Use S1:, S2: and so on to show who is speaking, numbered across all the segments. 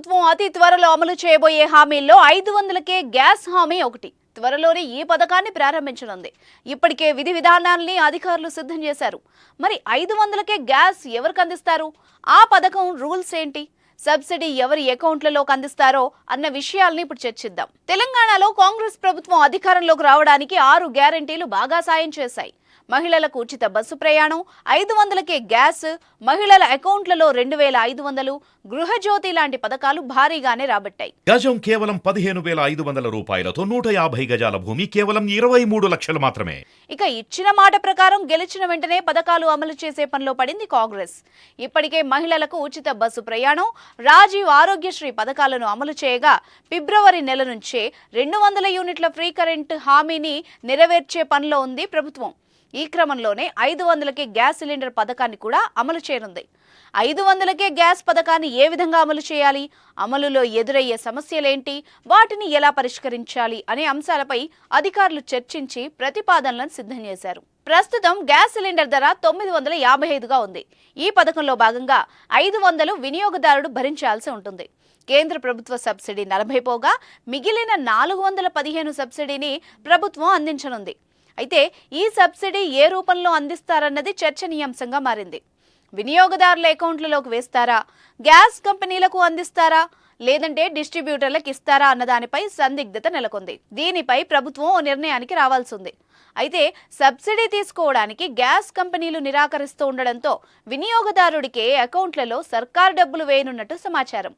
S1: ప్రభుత్వం అతి త్వరలో అమలు చేయబోయే హామీల్లో 500కే గ్యాస్ హామీ ఒకటి. త్వరలోనే ఈ పథకాన్ని ప్రారంభించనుంది. ఇప్పటికే విధి విధానాల్ని అధికారులు సిద్ధం చేశారు. మరి 500కే గ్యాస్ ఎవరికి అందిస్తారు? ఆ పథకం రూల్స్ ఏంటి? సబ్సిడీ ఎవరి అకౌంట్లలోకి అందిస్తారో అన్న విషయాల్ని ఇప్పుడు చర్చిద్దాం. తెలంగాణలో కాంగ్రెస్ ప్రభుత్వం అధికారంలోకి రావడానికి 6 గ్యారెంటీలు బాగా సాయం చేశాయి. మహిళలకు ఉచిత బస్సు ప్రయాణం, 500కే గ్యాస్, మహిళల అకౌంట్లలో 2500, గృహజ్యోతి లాంటి పథకాలు భారీగానే రాబట్టాయి.
S2: గజం కేవలం 15,500 రూపాయలతో 150 గజాల భూమి కేవలం 23 లక్షలు మాత్రమే.
S1: ఇక ఇచ్చిన మాట ప్రకారం గెలిచిన వెంటనే పథకాలు అమలు చేసే పనిలో పడింది కాంగ్రెస్. ఇప్పటికే మహిళలకు ఉచిత బస్సు ప్రయాణం, రాజీవ్ ఆరోగ్యశ్రీ పథకాలను అమలు చేయగా ఫిబ్రవరి నెల నుంచే 200 యూనిట్ల ఫ్రీ కరెంట్ హామీని నెరవేర్చే పనిలో ఉంది ప్రభుత్వం. ఈ క్రమంలోనే 500కే గ్యాస్ సిలిండర్ పథకాన్ని కూడా అమలు చేయనుంది. 500కే గ్యాస్ పథకాన్ని ఏ విధంగా అమలు చేయాలి, అమలులో ఎదురయ్యే సమస్యలేంటి, వాటిని ఎలా పరిష్కరించాలి అనే అంశాలపై అధికారులు చర్చించి ప్రతిపాదనలను సిద్ధం చేశారు. ప్రస్తుతం గ్యాస్ సిలిండర్ ధర 955గా ఉంది. ఈ పథకంలో భాగంగా 500 వినియోగదారుడు భరించాల్సి ఉంటుంది. కేంద్ర ప్రభుత్వ సబ్సిడీ 40 పోగా మిగిలిన 415 సబ్సిడీని ప్రభుత్వం అందించనుంది. అయితే ఈ సబ్సిడీ ఏ రూపంలో అందిస్తారన్నది చర్చనీయాంశంగా మారింది. వినియోగదారుల అకౌంట్లలోకి వేస్తారా, గ్యాస్ కంపెనీలకు అందిస్తారా, లేదంటే డిస్ట్రిబ్యూటర్లకు ఇస్తారా అన్నదానిపై సందిగ్ధత నెలకొంది. దీనిపై ప్రభుత్వం ఓ నిర్ణయానికి రావాల్సి ఉంది. అయితే సబ్సిడీ తీసుకోవడానికి గ్యాస్ కంపెనీలు నిరాకరిస్తూ ఉండడంతో వినియోగదారుడికే అకౌంట్లలో సర్కార్ డబ్బులు వేయనున్నట్టు సమాచారం.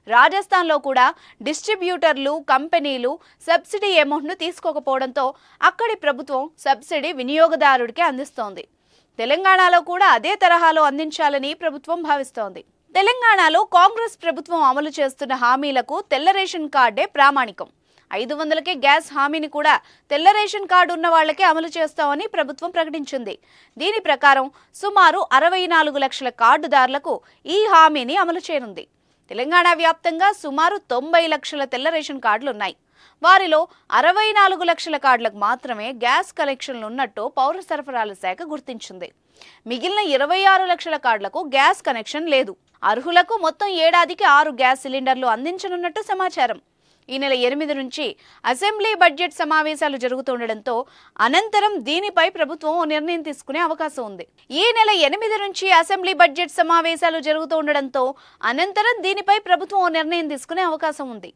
S1: రాజస్థాన్లో కూడా డిస్ట్రిబ్యూటర్లు, కంపెనీలు సబ్సిడీ అమౌంట్ను తీసుకోకపోవడంతో అక్కడి ప్రభుత్వం సబ్సిడీ వినియోగదారుడికే అందిస్తోంది. తెలంగాణలో కూడా అదే తరహాలో అందించాలని ప్రభుత్వం భావిస్తోంది. తెలంగాణలో కాంగ్రెస్ ప్రభుత్వం అమలు చేస్తున్న హామీలకు తెల్ల రేషన్ కార్డే ప్రామాణికం. 500కే గ్యాస్ హామీని కూడా తెల్ల రేషన్ కార్డు ఉన్న వాళ్లకే అమలు చేస్తామని ప్రభుత్వం ప్రకటించింది. దీని ప్రకారం సుమారు 64 లక్షల కార్డుదారులకు ఈ హామీని అమలు చేయనుంది. తెలంగాణ వ్యాప్తంగా సుమారు 90 లక్షల తెల్ల రేషన్ కార్డులు ఉన్నాయి. వారిలో 64 లక్షల కార్డులకు మాత్రమే గ్యాస్ కనెక్షన్లు ఉన్నట్టు పౌర సరఫరాల శాఖ గుర్తించింది. మిగిలిన 26 లక్షల కార్డులకు గ్యాస్ కనెక్షన్ లేదు. అర్హులకు మొత్తం ఏడాదికి 6 గ్యాస్ సిలిండర్లు అందించనున్నట్టు సమాచారం. ఈ నెల 8 నుంచి అసెంబ్లీ బడ్జెట్ సమావేశాలు జరుగుతుండటంతో అనంతరం దీనిపై ప్రభుత్వం ఓ నిర్ణయం తీసుకునే అవకాశం ఉంది. ఈ నెల 8 నుంచి అసెంబ్లీ బడ్జెట్ సమావేశాలు జరుగుతుండటంతో అనంతరం దీనిపై ప్రభుత్వం ఓ నిర్ణయం తీసుకునే అవకాశం ఉంది.